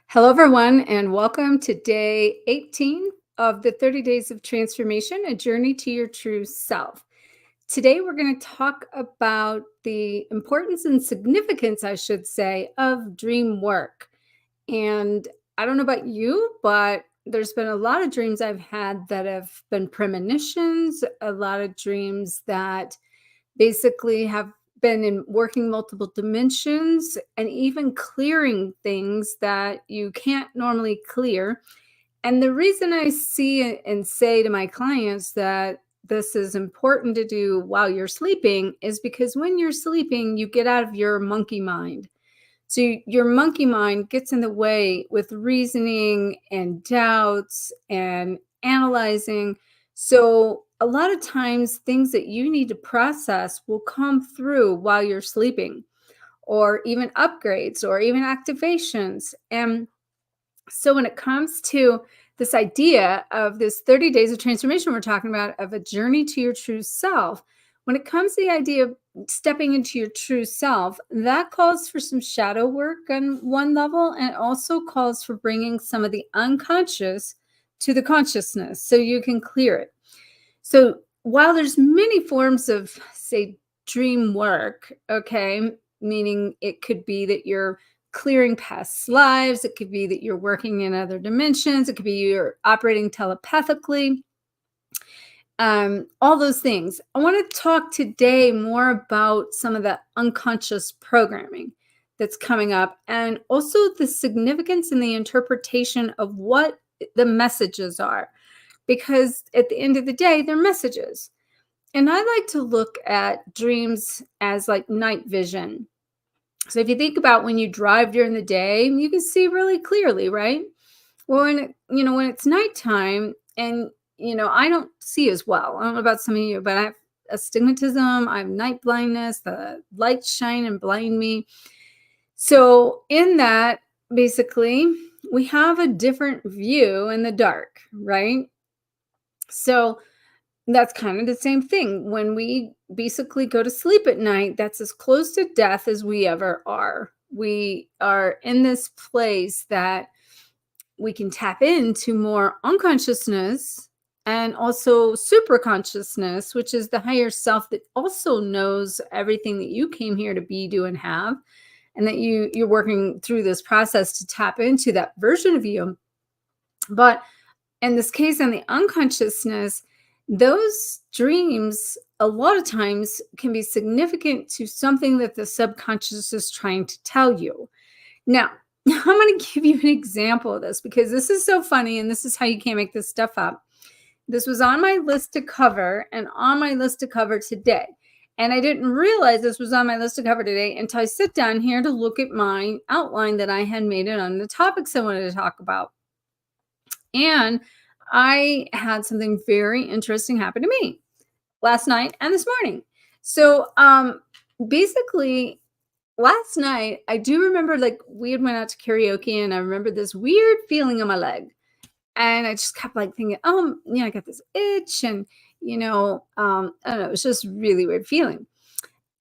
Hello, everyone, and welcome to day 18 of the 30 Days of Transformation, a journey to your true self. Today, we're going to talk about the importance and significance, I should say, of dream work. And I don't know about you, but there's been a lot of dreams I've had that have been premonitions, a lot of dreams that basically have been in working multiple dimensions and even clearing things that you can't normally clear. And the reason I see and say to my clients that this is important to do while you're sleeping is because when you're sleeping, you get out of your monkey mind. So your monkey mind gets in the way with reasoning and doubts and analyzing. So a lot of times things that you need to process will come through while you're sleeping, or even upgrades or even activations. And so when it comes to this idea of this 30 days of transformation we're talking about, of a journey to your true self, when it comes to the idea of stepping into your true self, that calls for some shadow work on one level, and also calls for bringing some of the unconscious to the consciousness so you can clear it. So while there's many forms of, say, dream work, okay, meaning it could be that you're clearing past lives, it could be that you're working in other dimensions, it could be you're operating telepathically, all those things. I want to talk today more about some of the unconscious programming that's coming up, and also the significance and the interpretation of what the messages are, because at the end of the day, they're messages. And I like to look at dreams as like night vision. So if you think about when you drive during the day, you can see really clearly, right? Well, when it's nighttime, and I don't see as well. I don't know about some of you, but I have astigmatism, I have night blindness, the lights shine and blind me. So in that, basically, we have a different view in the dark, right? So that's kind of the same thing. When we basically go to sleep at night, that's as close to death as we ever are. We are in this place that we can tap into more unconsciousness, and also super consciousness, which is the higher self that also knows everything that you came here to be, do, and have. And that you're working through this process to tap into that version of you. But in this case, on the unconsciousness, those dreams a lot of times can be significant to something that the subconscious is trying to tell you. Now, I'm going to give you an example of this because this is so funny, and this is how you can't make this stuff up. This was on my list to cover, and on my list to cover today. And I didn't realize this was on my list to cover today until I sit down here to look at my outline that I had made it on the topics I wanted to talk about. And I had something very interesting happen to me last night and this morning. So basically, last night I do remember, like, we had went out to karaoke, and I remember this weird feeling in my leg. And I just kept like thinking, oh, I got this itch, and I don't know, it was just really weird feeling.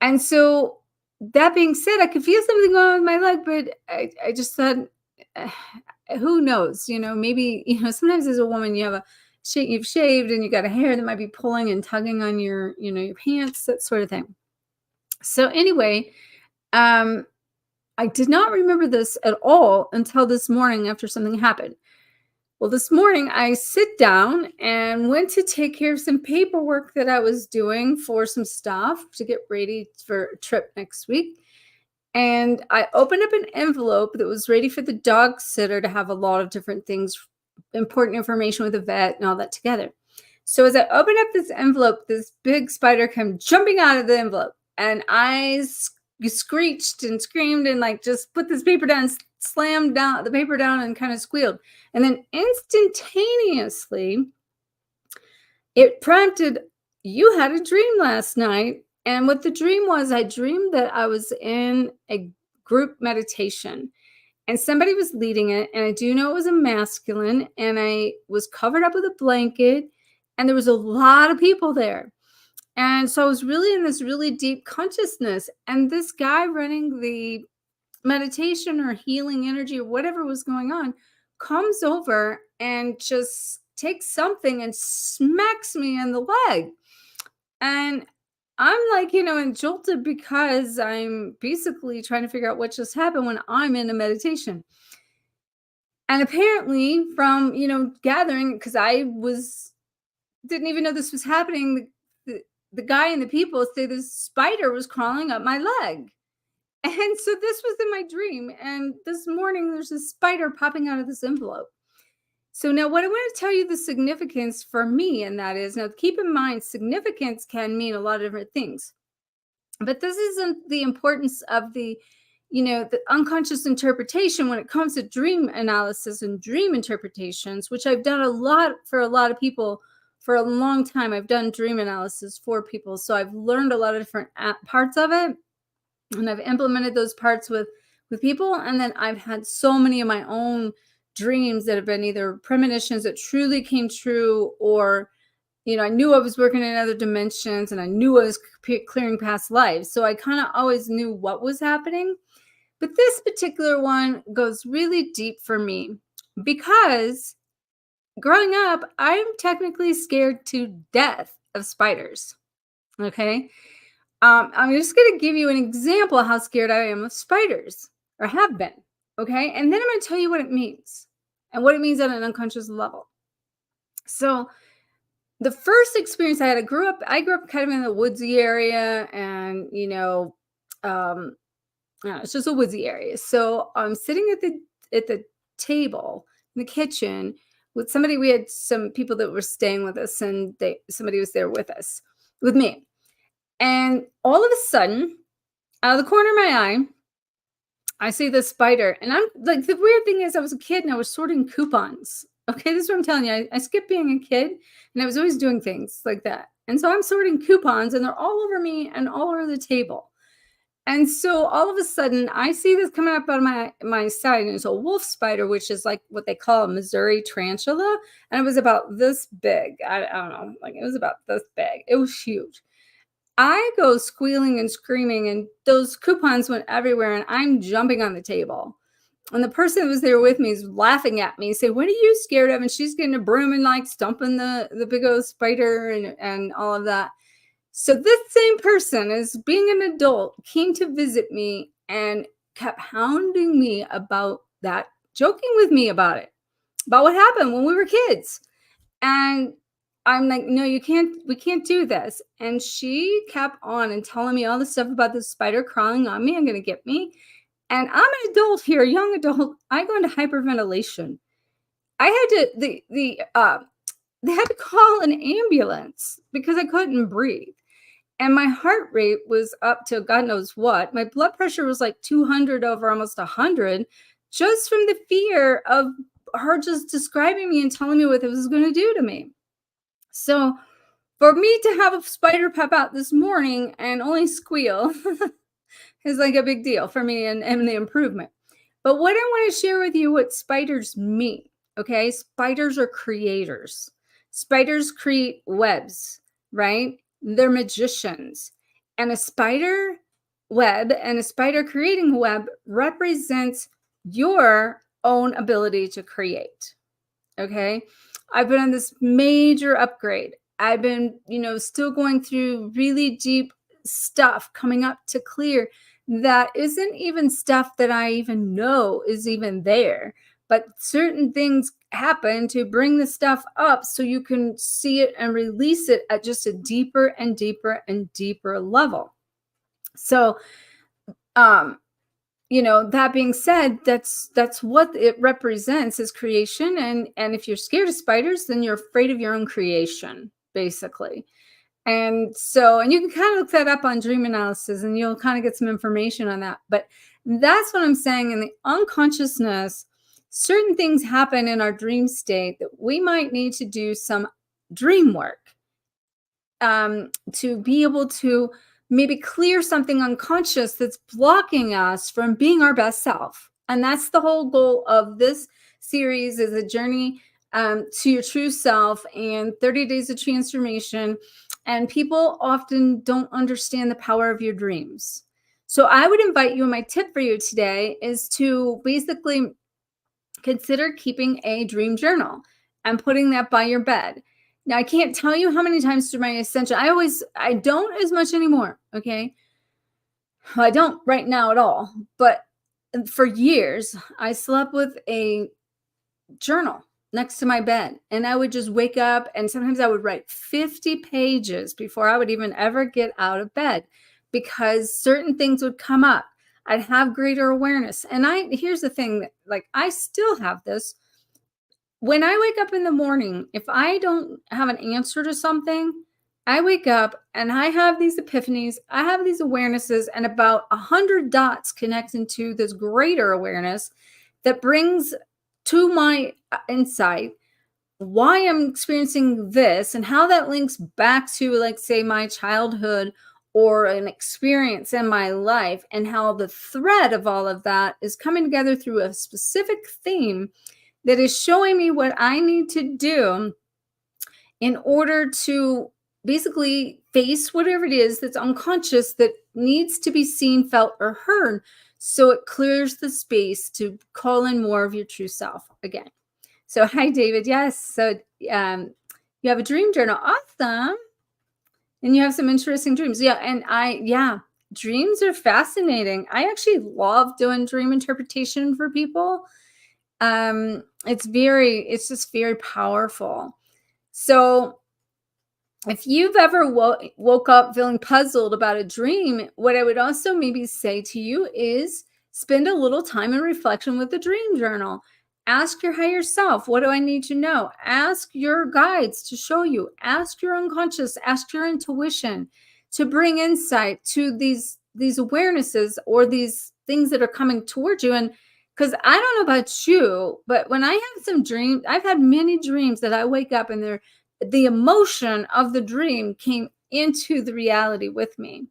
And so that being said, I could feel something going on with my leg, but I just thought, "Eh, who knows? Maybe, sometimes as a woman, you've shaved and you got a hair that might be pulling and tugging on your pants, that sort of thing." So anyway, um, I did not remember this at all until this morning after something happened. Well, this morning I sit down and went to take care of some paperwork that I was doing for some stuff to get ready for a trip next week. And I opened up an envelope that was ready for the dog sitter to have a lot of different things, important information with the vet and all that together. So as I opened up this envelope, this big spider came jumping out of the envelope, and I screeched and screamed and like just put this paper down, slammed down the paper down, and kind of squealed. And then instantaneously, it prompted, "You had a dream last night." And what the dream was, I dreamed that I was in a group meditation and somebody was leading it. And I do know it was a masculine, and I was covered up with a blanket, and there was a lot of people there. And so I was really in this really deep consciousness. And this guy running the meditation or healing energy or whatever was going on comes over and just takes something and smacks me in the leg. And I'm like, and jolted because I'm basically trying to figure out what just happened when I'm in a meditation. And apparently, from, gathering, because I didn't even know this was happening, the guy and the people say this spider was crawling up my leg. And so this was in my dream. And this morning, there's a spider popping out of this envelope. So now what I want to tell you the significance for me, and that is, now keep in mind, significance can mean a lot of different things. But this isn't the importance of the unconscious interpretation when it comes to dream analysis and dream interpretations, which I've done a lot for a lot of people for a long time. I've done dream analysis for people. So I've learned a lot of different parts of it, and I've implemented those parts with people. And then I've had so many of my own dreams that have been either premonitions that truly came true, or I knew I was working in other dimensions, and I knew I was clearing past lives. So I kind of always knew what was happening. But this particular one goes really deep for me because growing up, I'm technically scared to death of spiders. Okay. I'm just going to give you an example of how scared I am of spiders, or have been. Okay. And then I'm going to tell you what it means and what it means on an unconscious level. So the first experience I had, I grew up kind of in the woodsy area, and, it's just a woodsy area. So I'm sitting at the table in the kitchen with somebody. We had some people that were staying with us, and somebody was there with me. And all of a sudden, out of the corner of my eye, I see this spider. And I'm like, the weird thing is, I was a kid and I was sorting coupons. Okay, this is what I'm telling you. I skipped being a kid, and I was always doing things like that. And so I'm sorting coupons, and they're all over me and all over the table. And so all of a sudden, I see this coming up out of my side, and it's a wolf spider, which is like what they call a Missouri tarantula. And it was about this big. I don't know, like it was about this big. It was huge. I go squealing and screaming, and those coupons went everywhere, and I'm jumping on the table. And the person that was there with me is laughing at me, saying, "What are you scared of?" And she's getting a broom and like stomping the big old spider and all of that. So this same person, as being an adult, came to visit me and kept hounding me about that, joking with me about it, about what happened when we were kids. And I'm like, "No, we can't do this." And she kept on and telling me all this stuff about the spider crawling on me and going to get me. And I'm an adult here, a young adult. I go into hyperventilation. I had to, they had to call an ambulance because I couldn't breathe. And my heart rate was up to God knows what. My blood pressure was like 200 over almost 100, just from the fear of her just describing me and telling me what it was going to do to me. So for me to have a spider pop out this morning and only squeal is like a big deal for me, and the improvement. But what I want to share with you what spiders mean. Okay. Spiders are creators. Spiders create webs, right? They're magicians. And a spider web and a spider creating a web represents your own ability to create. Okay. I've been on this major upgrade. I've been, still going through really deep stuff coming up to clear that isn't even stuff that I even know is even there. But certain things happen to bring the stuff up so you can see it and release it at just a deeper and deeper and deeper level. So, that being said, that's what it represents, is creation. And if you're scared of spiders, then you're afraid of your own creation, basically. And you can kind of look that up on dream analysis, and you'll kind of get some information on that. But that's what I'm saying. In the unconsciousness, certain things happen in our dream state that we might need to do some dream work to be able to maybe clear something unconscious that's blocking us from being our best self. And that's the whole goal of this series, is a journey to your true self and 30 days of transformation. And people often don't understand the power of your dreams. So I would invite you, and my tip for you today is to basically consider keeping a dream journal and putting that by your bed. Now, I can't tell you how many times through my ascension, I don't as much anymore. Okay. Well, I don't right now at all, but for years, I slept with a journal next to my bed, and I would just wake up, and sometimes I would write 50 pages before I would even ever get out of bed, because certain things would come up. I'd have greater awareness. And here's the thing that, like, I still have this. When I wake up in the morning, if I don't have an answer to something, I wake up and I have these epiphanies, I have these awarenesses, and about 100 dots connect into this greater awareness that brings to my insight why I'm experiencing this and how that links back to, like, say, my childhood or an experience in my life, and how the thread of all of that is coming together through a specific theme that is showing me what I need to do in order to basically face whatever it is that's unconscious that needs to be seen, felt, or heard. So it clears the space to call in more of your true self again. So, hi, David. Yes. So, you have a dream journal. Awesome. And you have some interesting dreams. Yeah. And dreams are fascinating. I actually love doing dream interpretation for people. It's just very powerful. So if you've ever woke up feeling puzzled about a dream, what I would also maybe say to you is spend a little time in reflection with the dream journal. Ask your higher self, what do I need to know? Ask your guides to show you. Ask your unconscious, ask your intuition to bring insight to these awarenesses or these things that are coming towards you. And because I don't know about you, but when I have some dreams, I've had many dreams that I wake up and the emotion of the dream came into the reality with me.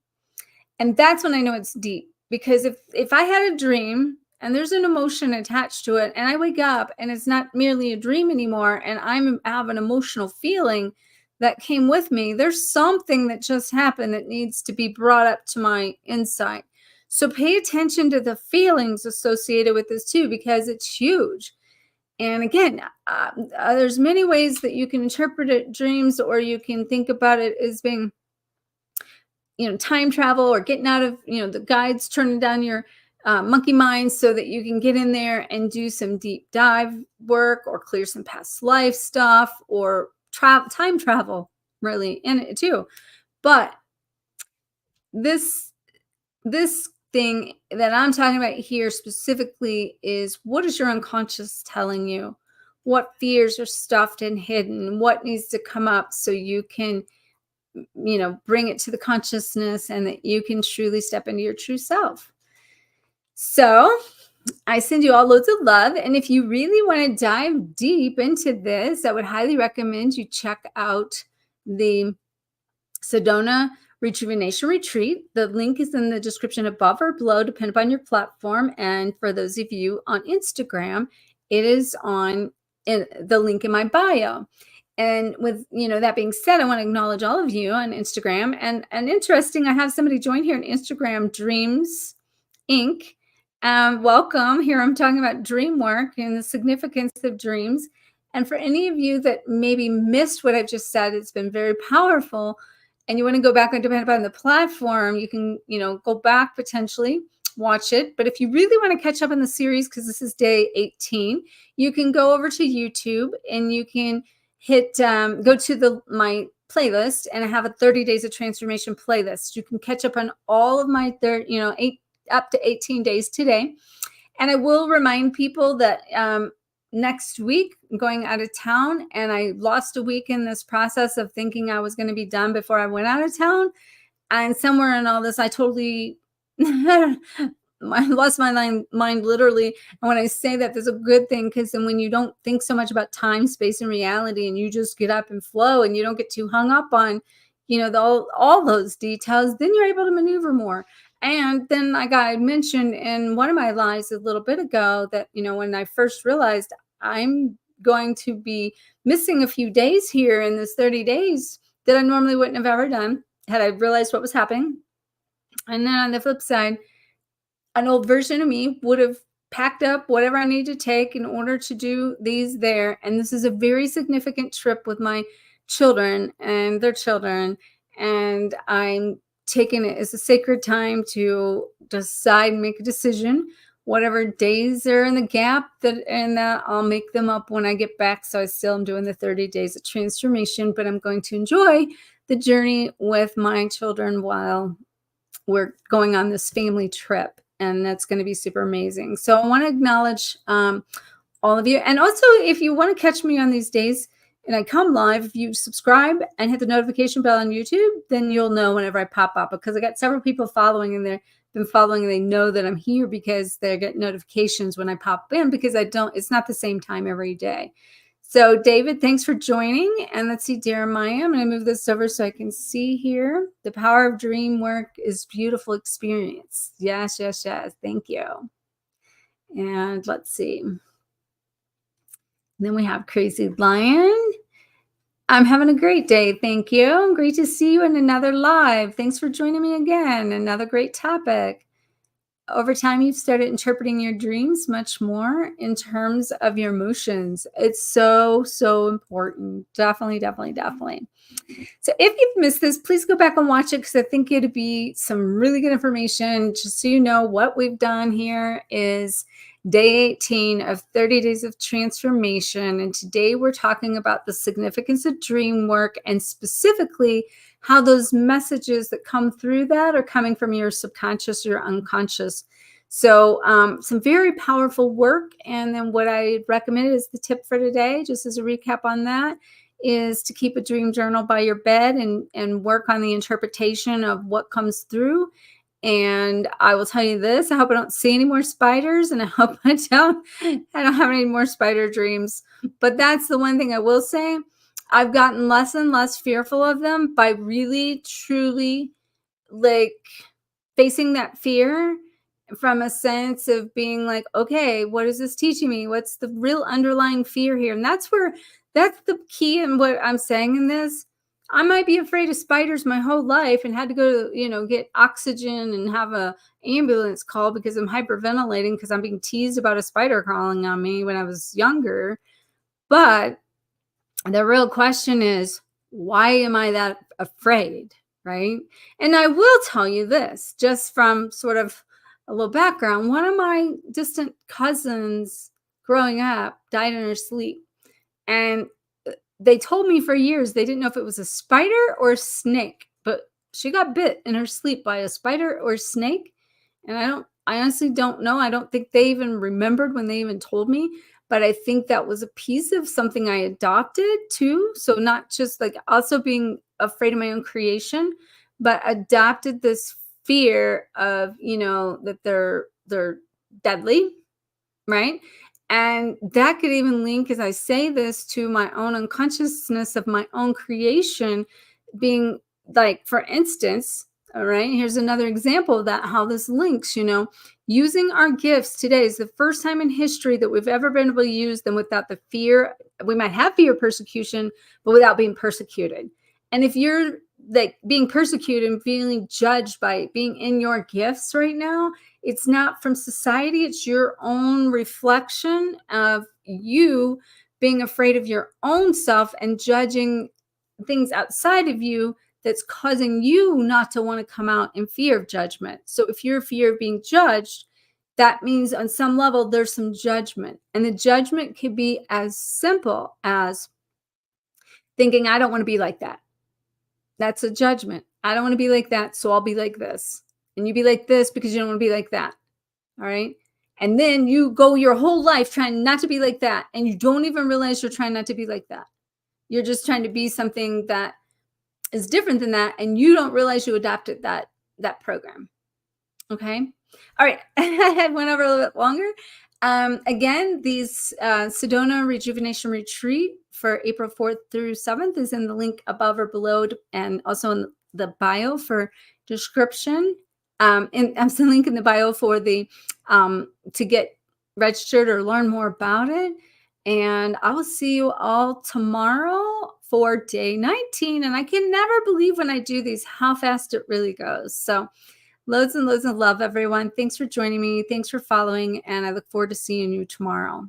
And that's when I know it's deep. Because if I had a dream and there's an emotion attached to it, and I wake up and it's not merely a dream anymore, and I have an emotional feeling that came with me, there's something that just happened that needs to be brought up to my insight. So pay attention to the feelings associated with this too, because it's huge. And again, there's many ways that you can interpret it, dreams, or you can think about it as being, time travel, or getting out of, the guides, turning down your monkey mind so that you can get in there and do some deep dive work, or clear some past life stuff, or time travel really in it too. But this thing that I'm talking about here specifically is, what is your unconscious telling you? What fears are stuffed and hidden? What needs to come up so you can, bring it to the consciousness, and that you can truly step into your true self. So I send you all loads of love. And if you really want to dive deep into this, I would highly recommend you check out the Sedona Rejuvenation Retreat. The link is in the description above or below, depending upon your platform. And for those of you on Instagram, it is on the link in my bio. And with that being said, I want to acknowledge all of you on Instagram. And interesting, I have somebody join here on Instagram, Dreams Inc. Welcome. Here I'm talking about dream work and the significance of dreams. And for any of you that maybe missed what I've just said, it's been very powerful, and you want to go back and depend upon the platform, you can, go back, potentially watch it. But if you really want to catch up on the series, because this is day 18, you can go over to YouTube and you can hit, go to my playlist, and I have a 30 days of transformation playlist. You can catch up on all of my up to 18 days today. And I will remind people that next week I'm going out of town, and I lost a week in this process of thinking I was going to be done before I went out of town. And somewhere in all this, I totally I lost my mind literally. And when I say that, there's a good thing, because then when you don't think so much about time, space, and reality, and you just get up and flow, and you don't get too hung up on, all those details, then you're able to maneuver more. And then, like I mentioned in one of my lives a little bit ago, that, when I first realized I'm going to be missing a few days here in this 30 days that I normally wouldn't have ever done had I realized what was happening. And then on the flip side, an old version of me would have packed up whatever I need to take in order to do these there. And this is a very significant trip with my children and their children. And I'm taking it as a sacred time to decide, make a decision, whatever days are in the gap that I'll make them up when I get back. So I still am doing the 30 days of transformation, but I'm going to enjoy the journey with my children while we're going on this family trip, and that's going to be super amazing. So I want to acknowledge all of you. And also, if you want to catch me on these days and I come live, if you subscribe and hit the notification bell on YouTube, then you'll know whenever I pop up, because I got several people following and they've been following and they know that I'm here because they get notifications when I pop in, because it's not the same time every day. So David, thanks for joining. And let's see, Jeremiah, I'm going to move this over so I can see here. The power of dream work is beautiful experience. Yes, yes, yes. Thank you. And let's see. Then we have Crazy Lion. I'm having a great day. Thank you. Great to see you in another live. Thanks for joining me again. Another great topic. Over time, you've started interpreting your dreams much more in terms of your emotions. It's so, so important. Definitely, definitely, definitely. So if you've missed this, please go back and watch it, because I think it'd be some really good information. Just so you know, what we've done here is day 18 of 30 days of transformation. And today we're talking about the significance of dream work, and specifically how those messages that come through that are coming from your subconscious or your unconscious. So some very powerful work. And then what I recommend is the tip for today, just as a recap on that, is to keep a dream journal by your bed and work on the interpretation of what comes through. And I will tell you this, I hope I don't see any more spiders, and I hope I don't have any more spider dreams. But that's the one thing I will say. I've gotten less and less fearful of them by really, truly, like, facing that fear from a sense of being like, okay, what is this teaching me? What's the real underlying fear here? And that's the key in what I'm saying in this. I might be afraid of spiders my whole life and had to go to, get oxygen and have a ambulance call because I'm hyperventilating because I'm being teased about a spider crawling on me when I was younger. But the real question is, why am I that afraid, right? And I will tell you this, just from sort of a little background. One of my distant cousins growing up died in her sleep. And they told me for years they didn't know if it was a spider or a snake, but she got bit in her sleep by a spider or a snake. And I honestly don't know. I don't think they even remembered when they even told me. But I think that was a piece of something I adopted too. So not just like also being afraid of my own creation, but adopted this fear of, that they're deadly, right? And that could even link, as I say this, to my own unconsciousness of my own creation being like, for instance, all right, here's another example of that, how this links, using our gifts today is the first time in history that we've ever been able to use them without the fear. We might have fear of persecution, but without being persecuted. And if you're like being persecuted and feeling judged by being in your gifts right now, it's not from society. It's your own reflection of you being afraid of your own self and judging things outside of you that's causing you not to want to come out in fear of judgment. So if you're in fear of being judged, that means on some level there's some judgment. And the judgment could be as simple as thinking, I don't want to be like that. That's a judgment. I don't want to be like that, so I'll be like this. And you be like this because you don't want to be like that. All right. And then you go your whole life trying not to be like that. And you don't even realize you're trying not to be like that. You're just trying to be something that is different than that. And you don't realize you adopted that program. Okay. All right. I went over a little bit longer. Again, these Sedona Rejuvenation Retreat for April 4th through 7th is in the link above or below, and also in the bio for description. And I'm still link in the bio for the to get registered or learn more about it. And I will see you all tomorrow for day 19. And I can never believe when I do these how fast it really goes. So Loads and loads of love, everyone. Thanks for joining me. Thanks for following. And I look forward to seeing you tomorrow.